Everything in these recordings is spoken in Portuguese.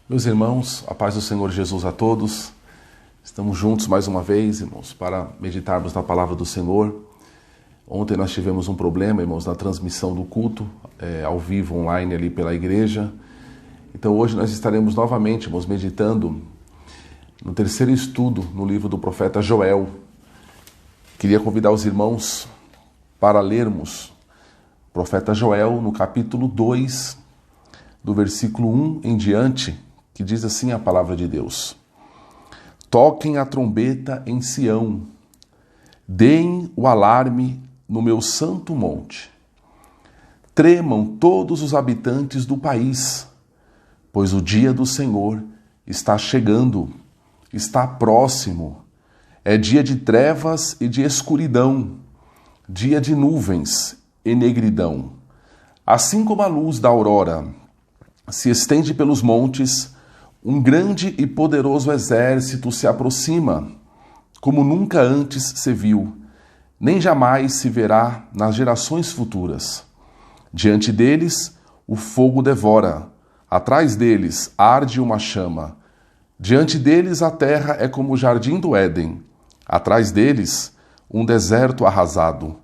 Meus irmãos, a paz do Senhor Jesus a todos. Estamos juntos mais uma vez, irmãos, para meditarmos na palavra do Senhor. Ontem nós tivemos um problema, irmãos, na transmissão do culto, ao vivo, online ali pela igreja. Então hoje nós estaremos novamente, irmãos, meditando no terceiro estudo no livro do profeta Joel. Queria convidar os irmãos para lermos o profeta Joel no capítulo 2, do versículo 1 em diante, que diz assim a palavra de Deus: Toquem a trombeta em Sião, deem o alarme no meu santo monte. Tremam todos os habitantes do país, pois o dia do Senhor está chegando, está próximo. É dia de trevas e de escuridão, dia de nuvens e negridão. Assim como a luz da aurora se estende pelos montes, um grande e poderoso exército se aproxima, como nunca antes se viu, nem jamais se verá nas gerações futuras. Diante deles, o fogo devora, atrás deles arde uma chama. Diante deles, a terra é como o jardim do Éden, atrás deles, um deserto arrasado.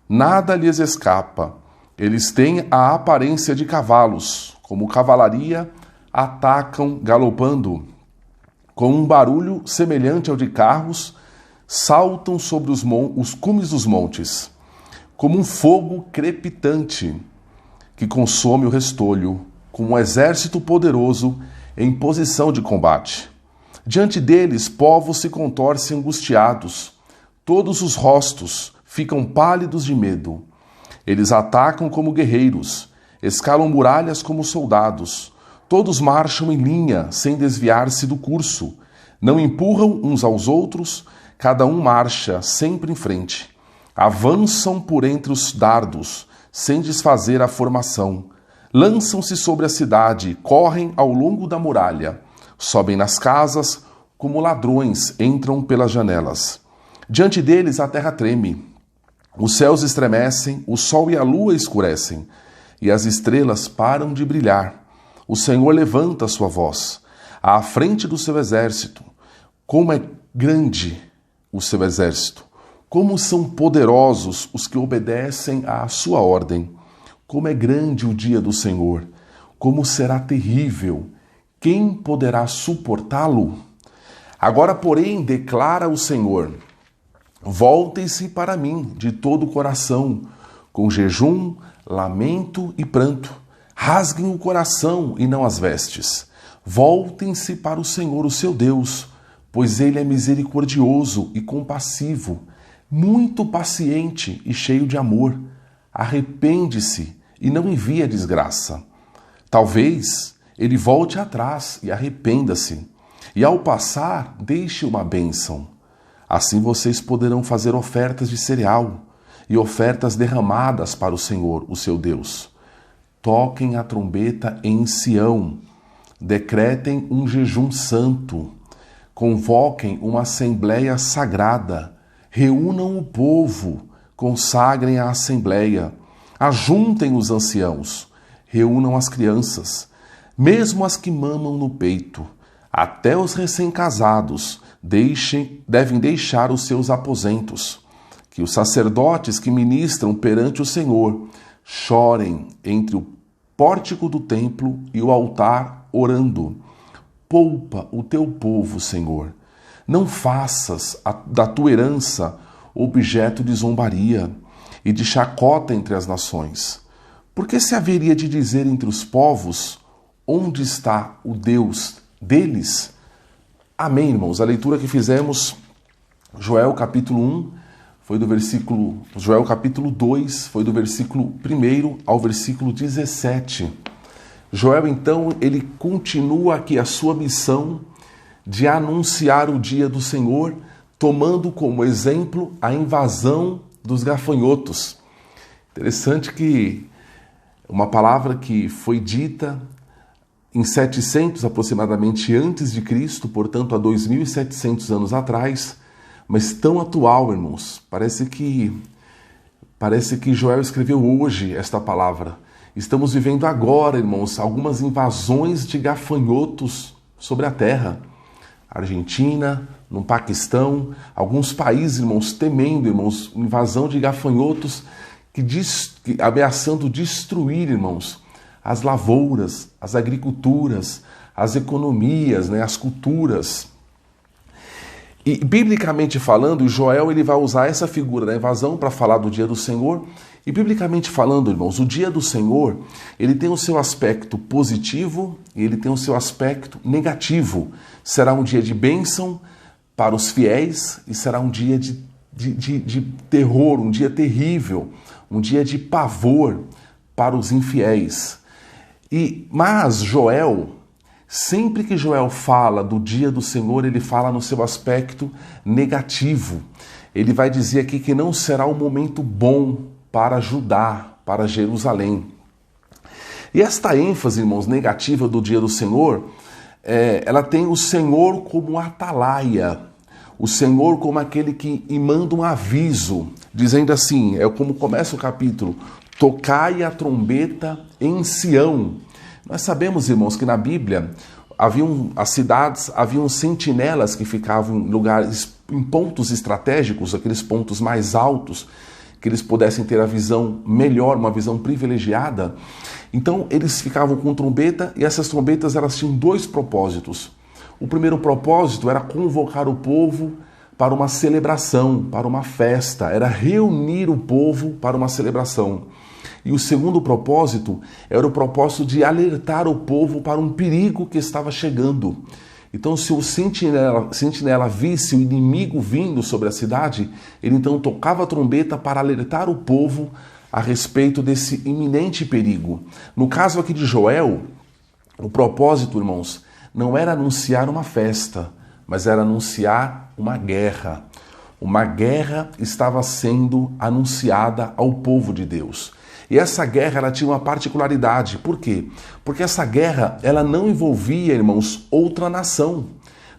Nada lhes escapa, eles têm a aparência de cavalos, como cavalaria, atacam galopando. Com um barulho semelhante ao de carros, saltam sobre os cumes dos montes, como um fogo crepitante que consome o restolho, com um exército poderoso em posição de combate. Diante deles, povos se contorcem angustiados, todos os rostos ficam pálidos de medo. Eles atacam como guerreiros, escalam muralhas como soldados. Todos marcham em linha, sem desviar-se do curso. Não empurram uns aos outros, cada um marcha sempre em frente. Avançam por entre os dardos, sem desfazer a formação. Lançam-se sobre a cidade, correm ao longo da muralha. Sobem nas casas, como ladrões entram pelas janelas. Diante deles a terra treme. Os céus estremecem, o sol e a lua escurecem, e as estrelas param de brilhar. O Senhor levanta a sua voz à frente do seu exército. Como é grande o seu exército! Como são poderosos os que obedecem à sua ordem! Como é grande o dia do Senhor! Como será terrível! Quem poderá suportá-lo? Agora, porém, declara o Senhor: voltem-se para mim de todo o coração, com jejum, lamento e pranto. Rasguem o coração e não as vestes. Voltem-se para o Senhor, o seu Deus, pois ele é misericordioso e compassivo, muito paciente e cheio de amor. Arrepende-se e não envia desgraça. Talvez ele volte atrás e arrependa-se, e ao passar deixe uma bênção. Assim vocês poderão fazer ofertas de cereal e ofertas derramadas para o Senhor, o seu Deus. Toquem a trombeta em Sião, decretem um jejum santo, convoquem uma assembleia sagrada, reúnam o povo, consagrem a assembleia, ajuntem os anciãos, reúnam as crianças, mesmo as que mamam no peito, até os recém-casados devem deixar os seus aposentos, que os sacerdotes que ministram perante o Senhor chorem entre o pórtico do templo e o altar, orando: poupa o teu povo, Senhor. Não faças da tua herança objeto de zombaria e de chacota entre as nações. Porque se haveria de dizer entre os povos: onde está o Deus deles? Amém, irmãos. A leitura que fizemos, Joel capítulo 1, Joel capítulo 2, foi do versículo 1 ao versículo 17. Joel, então, ele continua aqui a sua missão de anunciar o dia do Senhor, tomando como exemplo a invasão dos gafanhotos. Interessante que uma palavra que foi dita em 700 aproximadamente antes de Cristo, portanto há 2.700 anos atrás, mas tão atual, irmãos. Parece que Joel escreveu hoje esta palavra. Estamos vivendo agora, irmãos, algumas invasões de gafanhotos sobre a terra. Argentina, no Paquistão, alguns países, irmãos, temendo, irmãos, invasão de gafanhotos que ameaçando destruir, irmãos, as lavouras, as agriculturas, as economias, né, as culturas. E biblicamente falando, Joel ele vai usar essa figura da invasão para falar do dia do Senhor. E biblicamente falando, irmãos, o dia do Senhor, ele tem o seu aspecto positivo e ele tem o seu aspecto negativo. Será um dia de bênção para os fiéis e será um dia de terror, um dia terrível, um dia de pavor para os infiéis. Mas Joel, sempre que Joel fala do dia do Senhor, ele fala no seu aspecto negativo. Ele vai dizer aqui que não será um momento bom para Judá, para Jerusalém. E esta ênfase, irmãos, negativa do dia do Senhor, ela tem o Senhor como atalaia, o Senhor como aquele que manda um aviso, dizendo assim, é como começa o capítulo, tocai a trombeta em Sião. Nós sabemos, irmãos, que na Bíblia as cidades, haviam sentinelas que ficavam em lugares, em pontos estratégicos, aqueles pontos mais altos, que eles pudessem ter a visão melhor, uma visão privilegiada. Então eles ficavam com trombeta e essas trombetas elas tinham dois propósitos. O primeiro propósito era convocar o povo para uma celebração, para uma festa, era reunir o povo para uma celebração. E o segundo propósito era o propósito de alertar o povo para um perigo que estava chegando. Então, se o sentinela visse o inimigo vindo sobre a cidade, ele então tocava a trombeta para alertar o povo a respeito desse iminente perigo. No caso aqui de Joel, o propósito, irmãos, não era anunciar uma festa, mas era anunciar uma guerra. Uma guerra estava sendo anunciada ao povo de Deus. E essa guerra ela tinha uma particularidade. Por quê? Porque essa guerra ela não envolvia, irmãos, outra nação.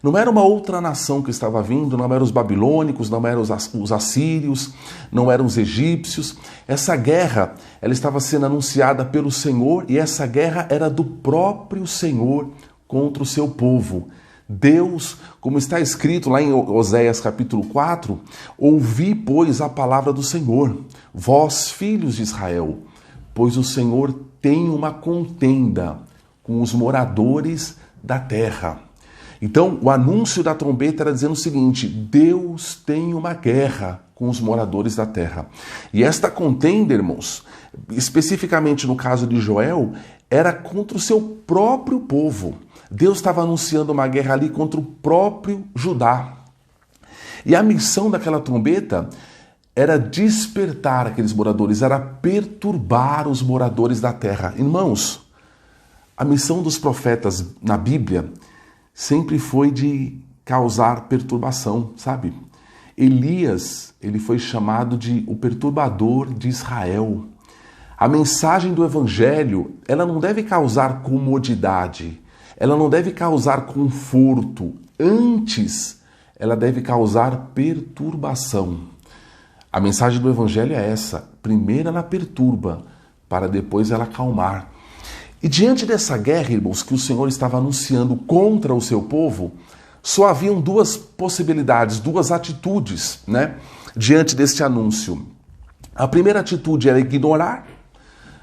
Não era uma outra nação que estava vindo, não eram os babilônicos, não eram os assírios, não eram os egípcios. Essa guerra ela estava sendo anunciada pelo Senhor e essa guerra era do próprio Senhor contra o seu povo. Deus, como está escrito lá em Oséias capítulo 4, ouvi, pois, a palavra do Senhor, vós, filhos de Israel, pois o Senhor tem uma contenda com os moradores da terra. Então, o anúncio da trombeta era dizendo o seguinte, Deus tem uma guerra com os moradores da terra. E esta contenda, irmãos, especificamente no caso de Joel, era contra o seu próprio povo. Deus estava anunciando uma guerra ali contra o próprio Judá. E a missão daquela trombeta era despertar aqueles moradores, era perturbar os moradores da terra. Irmãos, a missão dos profetas na Bíblia sempre foi de causar perturbação, sabe? Elias, ele foi chamado de o perturbador de Israel. A mensagem do Evangelho, ela não deve causar comodidade, ela não deve causar conforto, antes ela deve causar perturbação. A mensagem do Evangelho é essa, primeiro ela perturba, para depois ela acalmar. E diante dessa guerra, irmãos, que o Senhor estava anunciando contra o seu povo, só haviam duas possibilidades, duas atitudes, diante deste anúncio. A primeira atitude era ignorar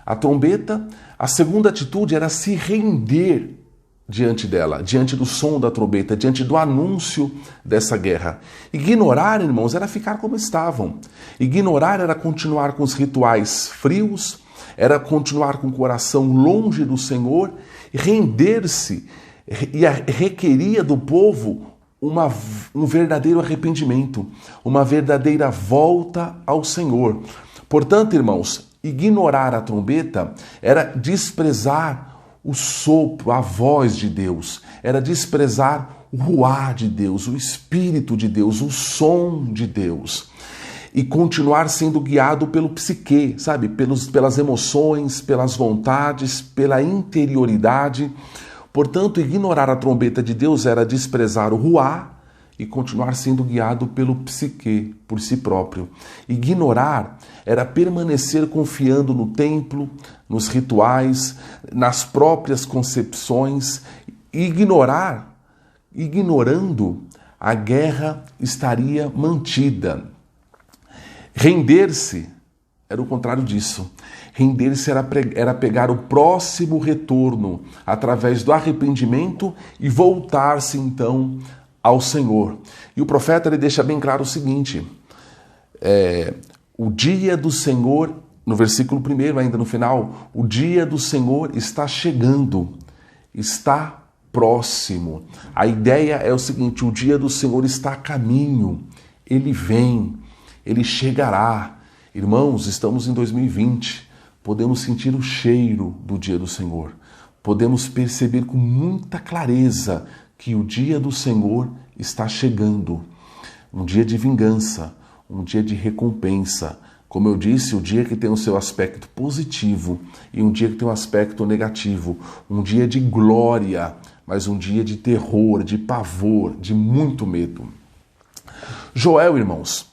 a trombeta, a segunda atitude era se render diante dela, diante do som da trombeta, diante do anúncio dessa guerra. Ignorar, irmãos, era ficar como estavam. Ignorar era continuar com os rituais frios, era continuar com o coração longe do Senhor, e render-se e requeria do povo um verdadeiro arrependimento, uma verdadeira volta ao Senhor. Portanto, irmãos, ignorar a trombeta era desprezar o sopro, a voz de Deus, era desprezar o ruá de Deus, o Espírito de Deus, o som de Deus. E continuar sendo guiado pelo psique, sabe? Pelas emoções, pelas vontades, pela interioridade. Portanto, ignorar a trombeta de Deus era desprezar o ruá e continuar sendo guiado pelo psique, por si próprio. Ignorar era permanecer confiando no templo, nos rituais, nas próprias concepções. E ignorar ignorando, a guerra estaria mantida. Render-se era o contrário disso. Render-se era pegar o próximo retorno através do arrependimento e voltar-se então ao Senhor. E o profeta ele deixa bem claro o seguinte, o dia do Senhor, no versículo 1, ainda no final, o dia do Senhor está chegando, está próximo. A ideia é o seguinte, o dia do Senhor está a caminho, ele vem, ele chegará. Irmãos, estamos em 2020, podemos sentir o cheiro do dia do Senhor, podemos perceber com muita clareza que o dia do Senhor está chegando, um dia de vingança, um dia de recompensa. Como eu disse, o dia que tem o seu aspecto positivo e um dia que tem um aspecto negativo, um dia de glória, mas um dia de terror, de pavor, de muito medo. Joel, irmãos,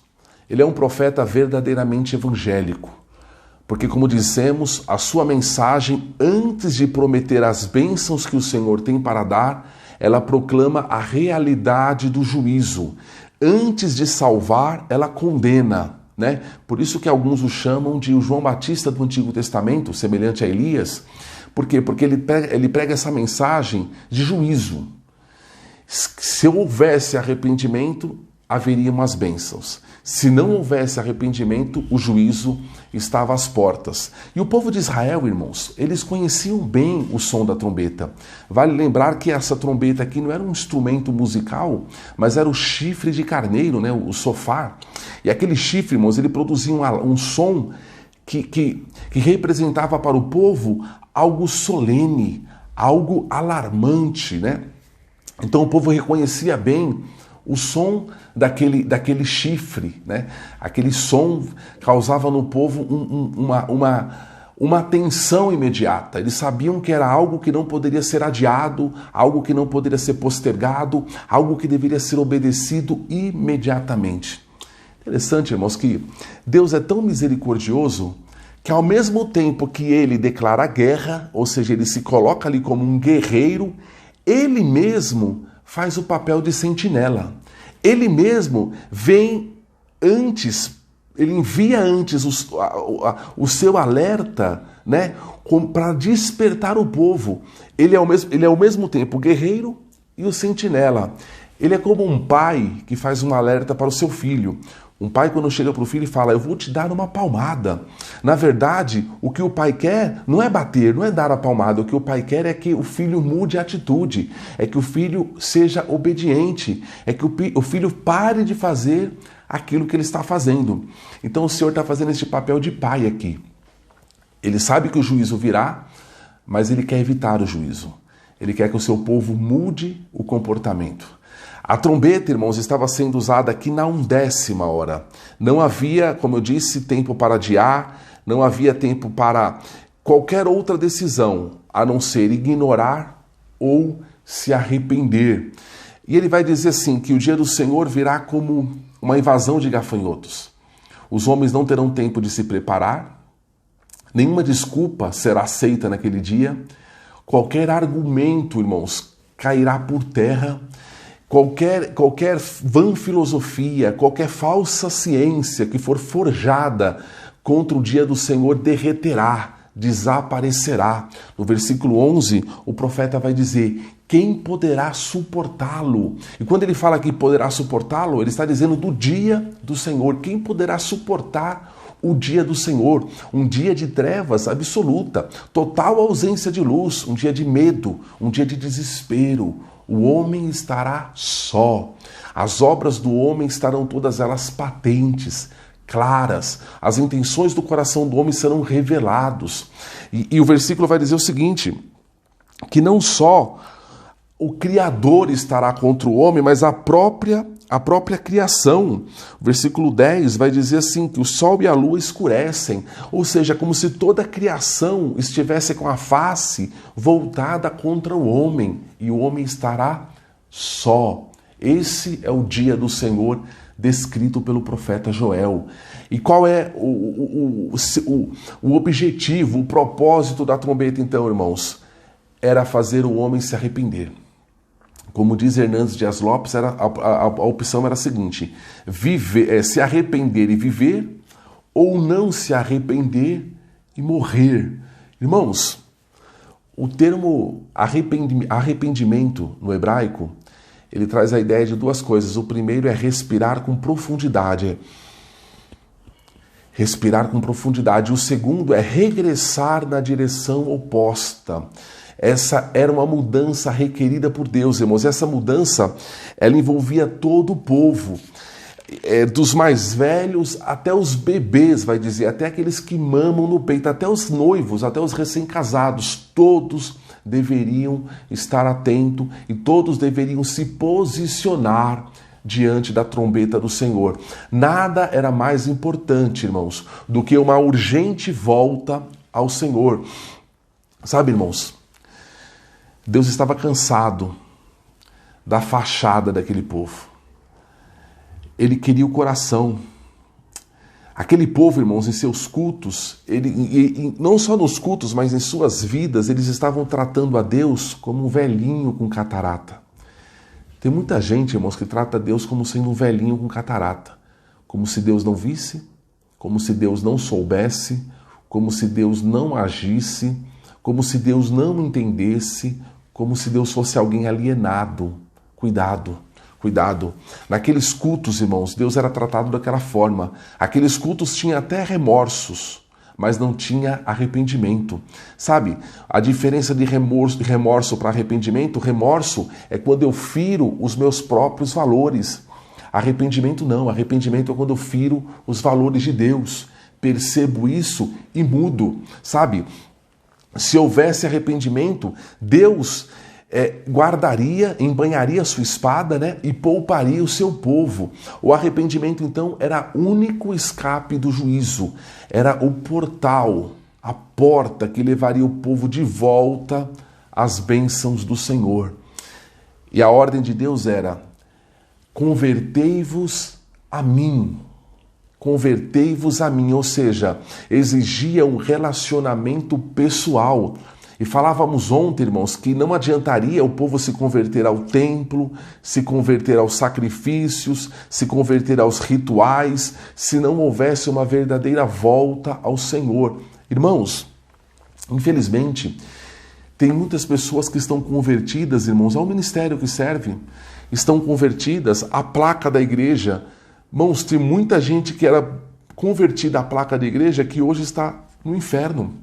ele é um profeta verdadeiramente evangélico, porque, como dissemos, a sua mensagem, antes de prometer as bênçãos que o Senhor tem para dar, ela proclama a realidade do juízo. Antes de salvar, ela condena, né? Por isso que alguns o chamam de o João Batista do Antigo Testamento, semelhante a Elias. Por quê? Porque ele prega essa mensagem de juízo. Se houvesse arrependimento, haveria umas bênçãos. Se não houvesse arrependimento, o juízo estava às portas. E o povo de Israel, irmãos, eles conheciam bem o som da trombeta. Vale lembrar que essa trombeta aqui não era um instrumento musical, mas era o chifre de carneiro, né? O sofá. E aquele chifre, irmãos, ele produzia um som que representava para o povo algo solene, algo alarmante, né? Então o povo reconhecia bem o som daquele chifre, né? Aquele som causava no povo uma tensão imediata. Eles sabiam que era algo que não poderia ser adiado, algo que não poderia ser postergado, algo que deveria ser obedecido imediatamente. Interessante, irmãos, que Deus é tão misericordioso que ao mesmo tempo que ele declara guerra, ou seja, ele se coloca ali como um guerreiro, ele mesmo faz o papel de sentinela. Ele mesmo vem antes, ele envia antes o seu alerta, né, para despertar o povo. Ele é ao mesmo tempo o guerreiro e o sentinela. Ele é como um pai que faz um alerta para o seu filho. Um pai, quando chega para o filho e fala, eu vou te dar uma palmada. Na verdade, o que o pai quer não é bater, não é dar a palmada. O que o pai quer é que o filho mude a atitude, é que o filho seja obediente, é que o filho pare de fazer aquilo que ele está fazendo. Então o Senhor está fazendo esse papel de pai aqui. Ele sabe que o juízo virá, mas ele quer evitar o juízo. Ele quer que o seu povo mude o comportamento. A trombeta, irmãos, estava sendo usada aqui na 11ª hora. Não havia, como eu disse, tempo para adiar, não havia tempo para qualquer outra decisão, a não ser ignorar ou se arrepender. E ele vai dizer assim, que o dia do Senhor virá como uma invasão de gafanhotos. Os homens não terão tempo de se preparar, nenhuma desculpa será aceita naquele dia, qualquer argumento, irmãos, cairá por terra. Qualquer vã filosofia, qualquer falsa ciência que for forjada contra o dia do Senhor derreterá, desaparecerá. No versículo 11, o profeta vai dizer, quem poderá suportá-lo? E quando ele fala que poderá suportá-lo, ele está dizendo do dia do Senhor. Quem poderá suportar o dia do Senhor? Um dia de trevas absoluta, total ausência de luz, um dia de medo, um dia de desespero. O homem estará só. As obras do homem estarão todas elas patentes, claras. As intenções do coração do homem serão revelados. E o versículo vai dizer o seguinte, que não só o Criador estará contra o homem, mas a própria criação. O versículo 10 vai dizer assim, que o sol e a lua escurecem, ou seja, como se toda a criação estivesse com a face voltada contra o homem, e o homem estará só. Esse é o dia do Senhor descrito pelo profeta Joel. E qual é o objetivo, o propósito da trombeta então, irmãos? Era fazer o homem se arrepender. Como diz Hernandes Dias Lopes, a opção era a seguinte: se arrepender e viver, ou não se arrepender e morrer. Irmãos, o termo arrependimento no hebraico, ele traz a ideia de duas coisas. O primeiro é respirar com profundidade. Respirar com profundidade. O segundo é regressar na direção oposta. Essa era uma mudança requerida por Deus, irmãos. Essa mudança, ela envolvia todo o povo, dos mais velhos até os bebês, vai dizer, até aqueles que mamam no peito, até os noivos, até os recém-casados, todos deveriam estar atentos e todos deveriam se posicionar diante da trombeta do Senhor. Nada era mais importante, irmãos, do que uma urgente volta ao Senhor. Sabe, irmãos, Deus estava cansado da fachada daquele povo. Ele queria o coração. Aquele povo, irmãos, em seus cultos, não só nos cultos, mas em suas vidas, eles estavam tratando a Deus como um velhinho com catarata. Tem muita gente, irmãos, que trata Deus como sendo um velhinho com catarata. Como se Deus não visse, como se Deus não soubesse, como se Deus não agisse, como se Deus não entendesse, como se Deus fosse alguém alienado. Cuidado. Naqueles cultos, irmãos, Deus era tratado daquela forma. Aqueles cultos tinham até remorsos, mas não tinha arrependimento. Sabe, a diferença de remorso para arrependimento? Remorso é quando eu firo os meus próprios valores. Arrependimento não. Arrependimento é quando eu firo os valores de Deus. Percebo isso e mudo. Sabe, se houvesse arrependimento, Deus guardaria, embanharia a sua espada, né, e pouparia o seu povo. O arrependimento, então, era o único escape do juízo. Era o portal, a porta que levaria o povo de volta às bênçãos do Senhor. E a ordem de Deus era: convertei-vos a mim. Convertei-vos a mim, ou seja, exigia um relacionamento pessoal. E falávamos ontem, irmãos, que não adiantaria o povo se converter ao templo, se converter aos sacrifícios, se converter aos rituais, se não houvesse uma verdadeira volta ao Senhor. Irmãos, infelizmente, tem muitas pessoas que estão convertidas, irmãos, ao ministério que serve, estão convertidas à placa da igreja. Irmãos, tem muita gente que era convertida à placa da igreja que hoje está no inferno.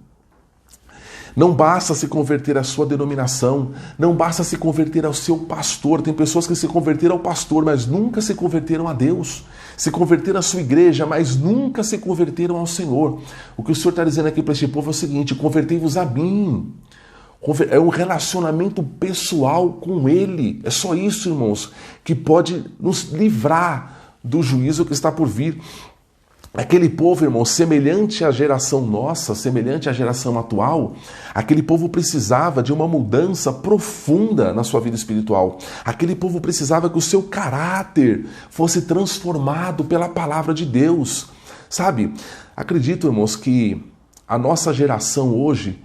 Não basta se converter à sua denominação, não basta se converter ao seu pastor. Tem pessoas que se converteram ao pastor, mas nunca se converteram a Deus. Se converteram à sua igreja, mas nunca se converteram ao Senhor. O que o Senhor está dizendo aqui para este povo é o seguinte: convertei-vos a mim. É um relacionamento pessoal com Ele. É só isso, irmãos, que pode nos livrar do juízo que está por vir. Aquele povo, irmão, semelhante à geração nossa, semelhante à geração atual, aquele povo precisava de uma mudança profunda na sua vida espiritual. Aquele povo precisava que o seu caráter fosse transformado pela palavra de Deus. Sabe, acredito, irmãos, que a nossa geração hoje,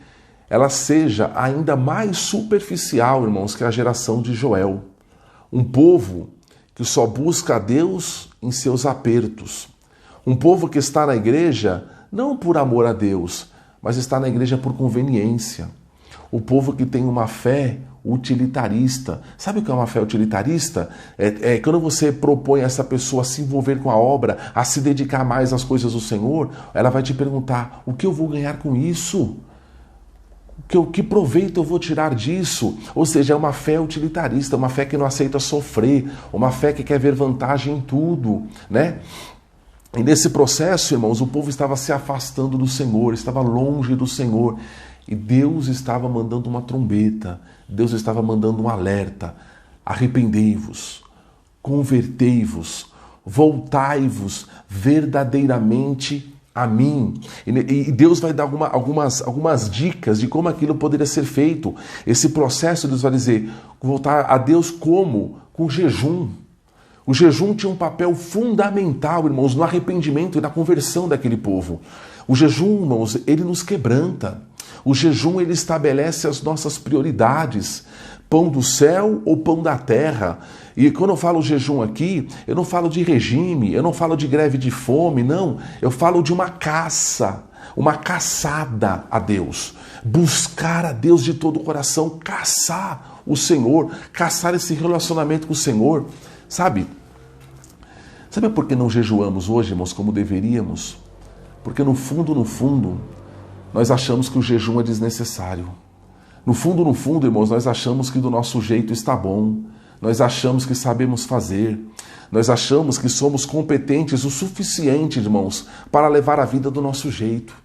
ela seja ainda mais superficial, irmãos, que a geração de Joel. Um povo que só busca a Deus em seus apertos. Um povo que está na igreja não por amor a Deus, mas está na igreja por conveniência. O povo que tem uma fé utilitarista. Sabe o que é uma fé utilitarista? É quando você propõe a essa pessoa a se envolver com a obra, a se dedicar mais às coisas do Senhor, ela vai te perguntar: o que eu vou ganhar com isso? Que proveito eu vou tirar disso? Ou seja, é uma fé utilitarista, uma fé que não aceita sofrer, uma fé que quer ver vantagem em tudo, né? E nesse processo, irmãos, o povo estava se afastando do Senhor, estava longe do Senhor. E Deus estava mandando uma trombeta, Deus estava mandando um alerta: arrependei-vos, convertei-vos, voltai-vos verdadeiramente a mim. E Deus vai dar algumas dicas de como aquilo poderia ser feito. Esse processo, Deus vai dizer, voltar a Deus como? Com jejum. O jejum tinha um papel fundamental, irmãos, no arrependimento e na conversão daquele povo. O jejum, irmãos, ele nos quebranta. O jejum, ele estabelece as nossas prioridades. pão do céu ou pão da terra. E quando eu falo jejum aqui, eu não falo de regime, eu não falo de greve de fome, não. Eu falo de uma caça, uma caçada a Deus. Buscar a Deus de todo o coração, caçar o Senhor, caçar esse relacionamento com o Senhor. Sabe por que não jejuamos hoje, irmãos, como deveríamos? Porque no fundo, nós achamos que o jejum é desnecessário. No fundo, irmãos, nós achamos que do nosso jeito está bom. Nós achamos que sabemos fazer. Nós achamos que somos competentes o suficiente, irmãos, para levar a vida do nosso jeito.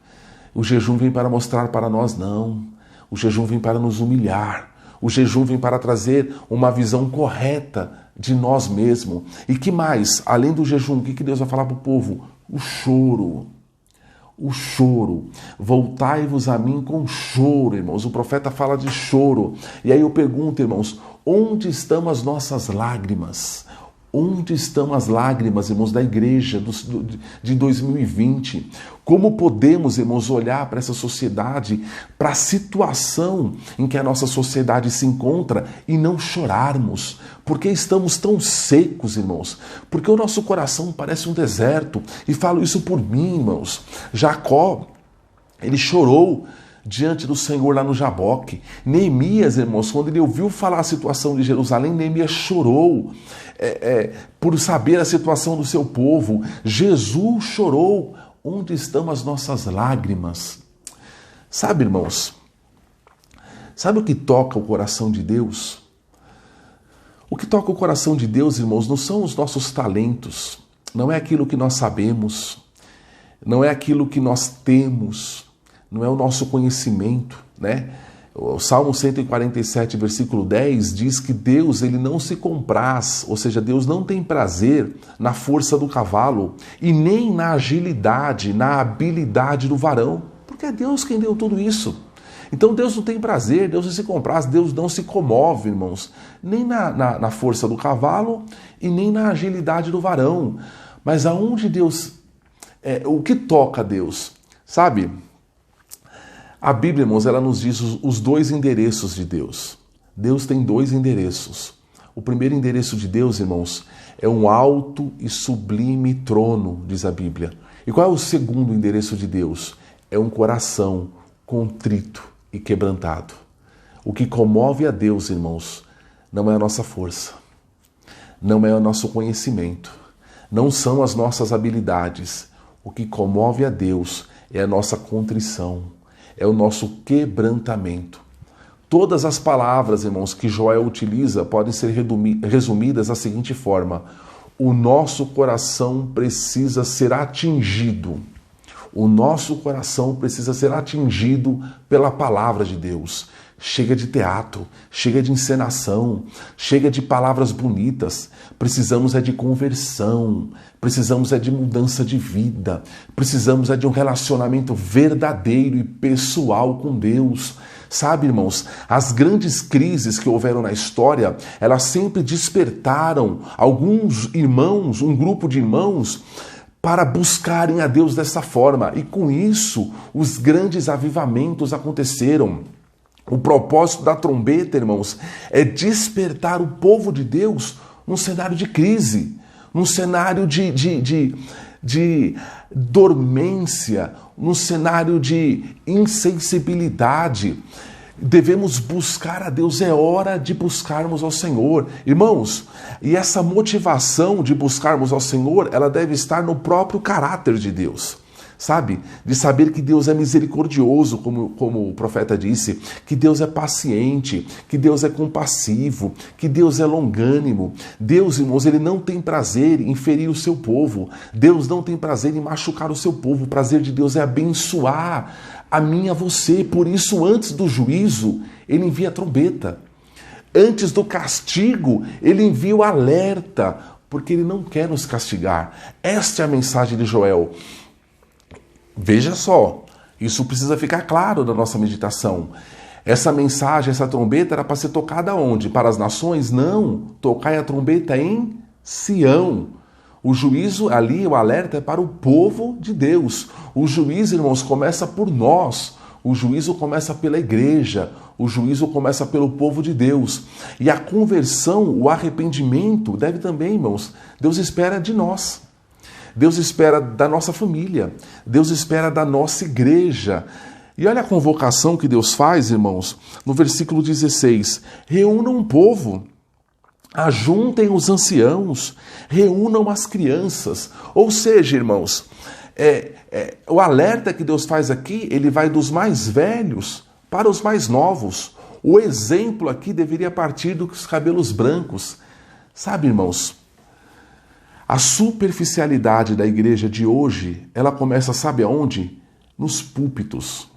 O jejum vem para mostrar para nós não. O jejum vem para nos humilhar. O jejum vem para trazer uma visão correta de nós mesmos. E que mais? Além do jejum, o que Deus vai falar para o povo? O choro. O choro. Voltai-vos a mim com choro, irmãos. O profeta fala de choro. E aí eu pergunto, irmãos, onde estão as nossas lágrimas? Onde estão as lágrimas, irmãos, da igreja de 2020? Como podemos, irmãos, olhar para essa sociedade, para a situação em que a nossa sociedade se encontra e não chorarmos? Porque estamos tão secos, irmãos? Porque o nosso coração parece um deserto. E falo isso por mim, irmãos. Jacó, ele chorou diante do Senhor lá no Jaboque. Neemias, irmãos, quando ele ouviu falar a situação de Jerusalém, Neemias chorou por saber a situação do seu povo. Jesus chorou. Onde estão as nossas lágrimas? Sabe, irmãos, sabe o que toca o coração de Deus? O que toca o coração de Deus, irmãos, não são os nossos talentos, não é aquilo que nós sabemos, não é aquilo que nós temos, não é o nosso conhecimento, né? O Salmo 147, versículo 10 diz que Deus, ele não se compraz, ou seja, Deus não tem prazer na força do cavalo e nem na agilidade, na habilidade do varão, porque é Deus quem deu tudo isso. Então Deus não tem prazer, Deus não se compraz, Deus não se comove, irmãos, nem na força do cavalo e nem na agilidade do varão. Mas aonde Deus, o que toca a Deus, sabe? A Bíblia, irmãos, ela nos diz os dois endereços de Deus. Deus tem dois endereços. O primeiro endereço de Deus, irmãos, é um alto e sublime trono, diz a Bíblia. E qual é o segundo endereço de Deus? É um coração contrito e quebrantado. O que comove a Deus, irmãos, não é a nossa força, não é o nosso conhecimento, não são as nossas habilidades. O que comove a Deus é a nossa contrição, é o nosso quebrantamento. Todas as palavras, irmãos, que Joel utiliza podem ser resumidas da seguinte forma: o nosso coração precisa ser atingido. O nosso coração precisa ser atingido pela palavra de Deus. Chega de teatro, chega de encenação, chega de palavras bonitas. Precisamos de conversão, precisamos de mudança de vida, precisamos de um relacionamento verdadeiro e pessoal com Deus. Sabe, irmãos, as grandes crises que houveram na história, elas sempre despertaram alguns irmãos, um grupo de irmãos, para buscarem a Deus dessa forma. E com isso, os grandes avivamentos aconteceram. O propósito da trombeta, irmãos, é despertar o povo de Deus num cenário de crise, num cenário de dormência, num cenário de insensibilidade. Devemos buscar a Deus, é hora de buscarmos ao Senhor. Irmãos, e essa motivação de buscarmos ao Senhor, ela deve estar no próprio caráter de Deus. Sabe? De saber que Deus é misericordioso, como o profeta disse, que Deus é paciente, que Deus é compassivo, que Deus é longânimo. Deus, irmãos, ele não tem prazer em ferir o seu povo. Deus não tem prazer em machucar o seu povo. O prazer de Deus é abençoar a mim e a você. Por isso, antes do juízo, ele envia a trombeta. Antes do castigo, ele envia o alerta, porque ele não quer nos castigar. Esta é a mensagem de Joel. Veja só, isso precisa ficar claro na nossa meditação. Essa mensagem, essa trombeta era para ser tocada onde? Para as nações? Não, tocai a trombeta em Sião. O juízo ali, o alerta é para o povo de Deus. O juízo, irmãos, começa por nós. O juízo começa pela igreja, o juízo começa pelo povo de Deus. E a conversão, o arrependimento, deve também, irmãos, Deus espera de nós. Deus espera da nossa família, Deus espera da nossa igreja. E olha a convocação que Deus faz, irmãos, no versículo 16. Reúnam o povo, ajuntem os anciãos, reúnam as crianças. Ou seja, irmãos, o alerta que Deus faz aqui, ele vai dos mais velhos para os mais novos. O exemplo aqui deveria partir dos cabelos brancos. Sabe, irmãos, a superficialidade da igreja de hoje, ela começa, sabe aonde? Nos púlpitos.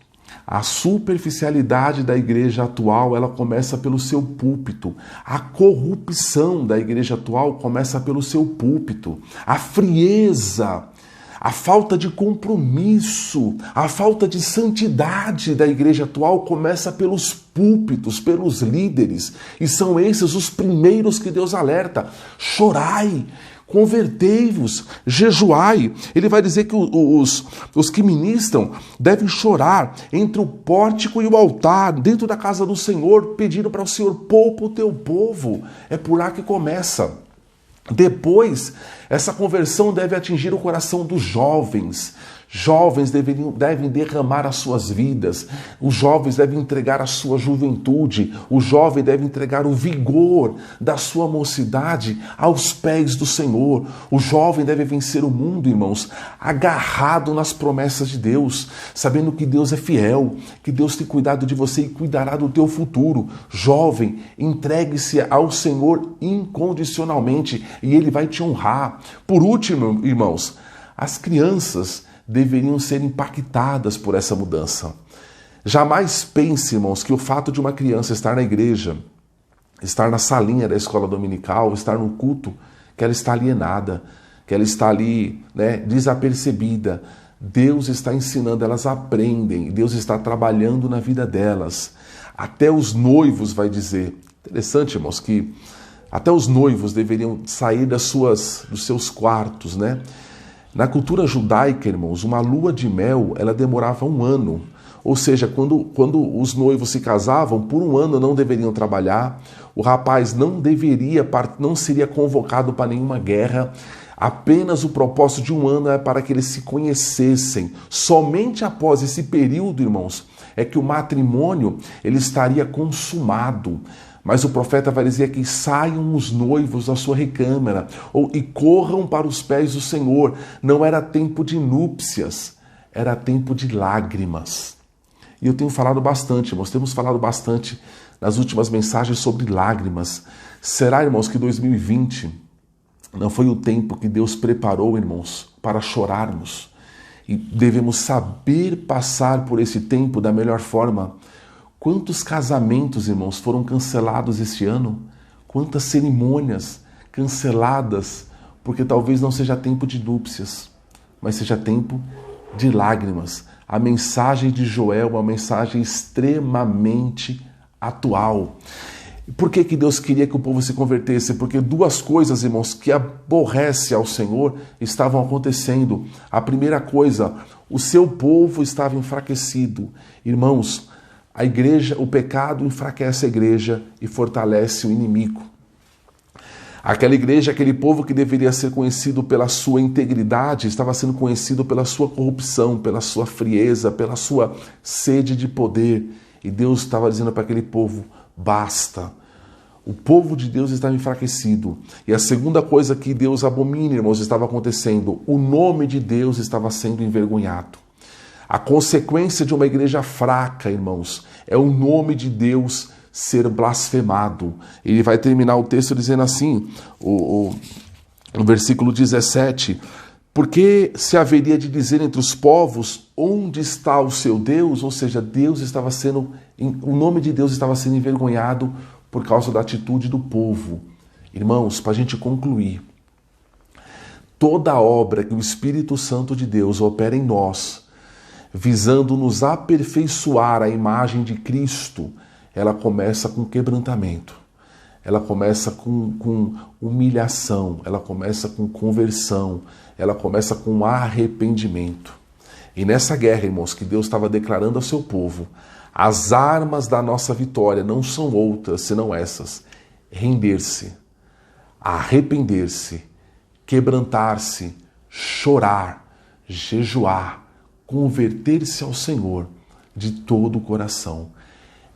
A superficialidade da igreja atual, ela começa pelo seu púlpito. A corrupção da igreja atual começa pelo seu púlpito. A frieza, a falta de compromisso, a falta de santidade da igreja atual começa pelos púlpitos, pelos líderes. E são esses os primeiros que Deus alerta. Chorai, convertei-vos, jejuai. Ele vai dizer que os que ministram devem chorar entre o pórtico e o altar, dentro da casa do Senhor, pedindo para o Senhor: poupa o teu povo. É por lá que começa. Depois, essa conversão deve atingir o coração dos jovens. Jovens devem derramar as suas vidas, os jovens devem entregar a sua juventude, o jovem deve entregar o vigor da sua mocidade aos pés do Senhor. O jovem deve vencer o mundo, irmãos, agarrado nas promessas de Deus, sabendo que Deus é fiel, que Deus tem cuidado de você e cuidará do teu futuro. Jovem, entregue-se ao Senhor incondicionalmente e Ele vai te honrar. Por último, irmãos, as crianças deveriam ser impactadas por essa mudança. Jamais pense, irmãos, que o fato de uma criança estar na igreja, estar na salinha da escola dominical, estar no culto, que ela está alienada, que ela está ali, desapercebida. Deus está ensinando, elas aprendem, Deus está trabalhando na vida delas. Até os noivos, vai dizer. Interessante, irmãos, que até os noivos deveriam sair dos seus quartos, Na cultura judaica, irmãos, uma lua de mel, ela demorava 1 ano. Ou seja, quando os noivos se casavam, por 1 ano não deveriam trabalhar, o rapaz não seria convocado para nenhuma guerra, apenas o propósito de 1 ano é para que eles se conhecessem. Somente após esse período, irmãos, é que o matrimônio ele estaria consumado. Mas o profeta vai dizer que saiam os noivos da sua recâmara e corram para os pés do Senhor. Não era tempo de núpcias, era tempo de lágrimas. E eu tenho falado bastante, irmãos, temos falado bastante nas últimas mensagens sobre lágrimas. Será, irmãos, que 2020 não foi o tempo que Deus preparou, irmãos, para chorarmos? E devemos saber passar por esse tempo da melhor forma. Quantos casamentos, irmãos, foram cancelados este ano? Quantas cerimônias canceladas, porque talvez não seja tempo de núpcias, mas seja tempo de lágrimas. A mensagem de Joel é uma mensagem extremamente atual. Por que Deus queria que o povo se convertesse? Porque 2 coisas, irmãos, que aborrece ao Senhor estavam acontecendo. A primeira coisa, o seu povo estava enfraquecido. Irmãos, a igreja, o pecado enfraquece a igreja e fortalece o inimigo. Aquela igreja, aquele povo que deveria ser conhecido pela sua integridade, estava sendo conhecido pela sua corrupção, pela sua frieza, pela sua sede de poder. E Deus estava dizendo para aquele povo: basta. O povo de Deus estava enfraquecido. E a segunda coisa que Deus abomina, irmãos, estava acontecendo: o nome de Deus estava sendo envergonhado. A consequência de uma igreja fraca, irmãos, é o nome de Deus ser blasfemado. Ele vai terminar o texto dizendo assim, no versículo 17: porque se haveria de dizer entre os povos, onde está o seu Deus? Ou seja, o nome de Deus estava sendo envergonhado por causa da atitude do povo. Irmãos, para a gente concluir, toda obra que o Espírito Santo de Deus opera em nós, visando nos aperfeiçoar a imagem de Cristo, ela começa com quebrantamento, ela começa com humilhação, ela começa com conversão, ela começa com arrependimento. E nessa guerra, irmãos, que Deus estava declarando ao seu povo, as armas da nossa vitória não são outras senão essas: render-se, arrepender-se, quebrantar-se, chorar, jejuar, converter-se ao Senhor de todo o coração.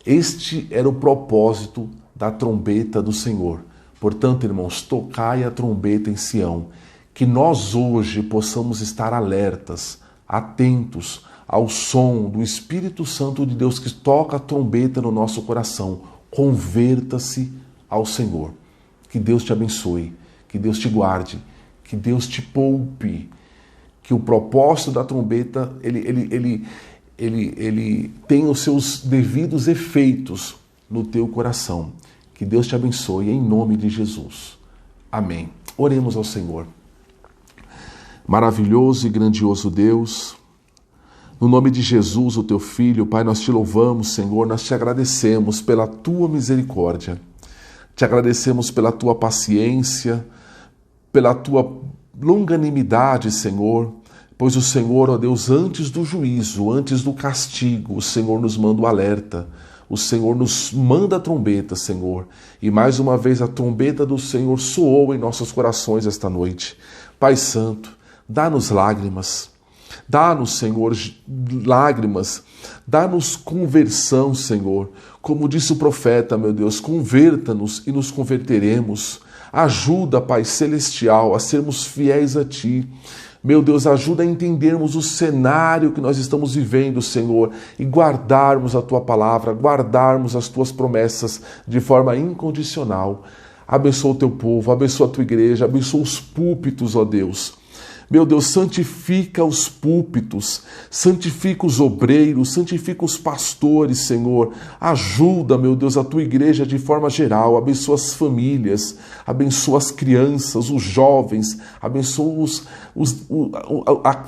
Este era o propósito da trombeta do Senhor. Portanto, irmãos, tocai a trombeta em Sião, que nós hoje possamos estar alertas, atentos ao som do Espírito Santo de Deus que toca a trombeta no nosso coração. Converta-se ao Senhor. Que Deus te abençoe, que Deus te guarde, que Deus te poupe, que o propósito da trombeta ele tem os seus devidos efeitos no teu coração. Que Deus te abençoe em nome de Jesus. Amém. Oremos ao Senhor. Maravilhoso e grandioso Deus, no nome de Jesus, o teu Filho, Pai, nós te louvamos, Senhor, nós te agradecemos pela tua misericórdia, te agradecemos pela tua paciência, pela tua longanimidade, Senhor, pois o Senhor, ó Deus, antes do juízo, antes do castigo, o Senhor nos manda o alerta, o Senhor nos manda a trombeta, Senhor, e mais uma vez a trombeta do Senhor soou em nossos corações esta noite. Pai Santo, dá-nos lágrimas, dá-nos, Senhor, lágrimas, dá-nos conversão, Senhor. Como disse o profeta, meu Deus, converta-nos e nos converteremos. Ajuda, Pai Celestial, a sermos fiéis a Ti. Meu Deus, ajuda a entendermos o cenário que nós estamos vivendo, Senhor, e guardarmos a Tua palavra, guardarmos as Tuas promessas de forma incondicional. Abençoa o Teu povo, abençoa a Tua igreja, abençoa os púlpitos, ó Deus. Meu Deus, santifica os púlpitos, santifica os obreiros, santifica os pastores, Senhor. Ajuda, meu Deus, a tua igreja de forma geral. Abençoa as famílias, abençoa as crianças, os jovens, abençoa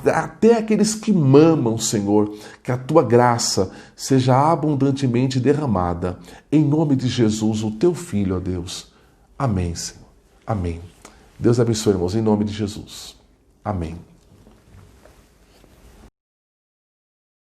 até aqueles que mamam, Senhor. Que a tua graça seja abundantemente derramada. Em nome de Jesus, o teu Filho, ó Deus. Amém, Senhor. Amém. Deus abençoe, irmãos, em nome de Jesus. Amém.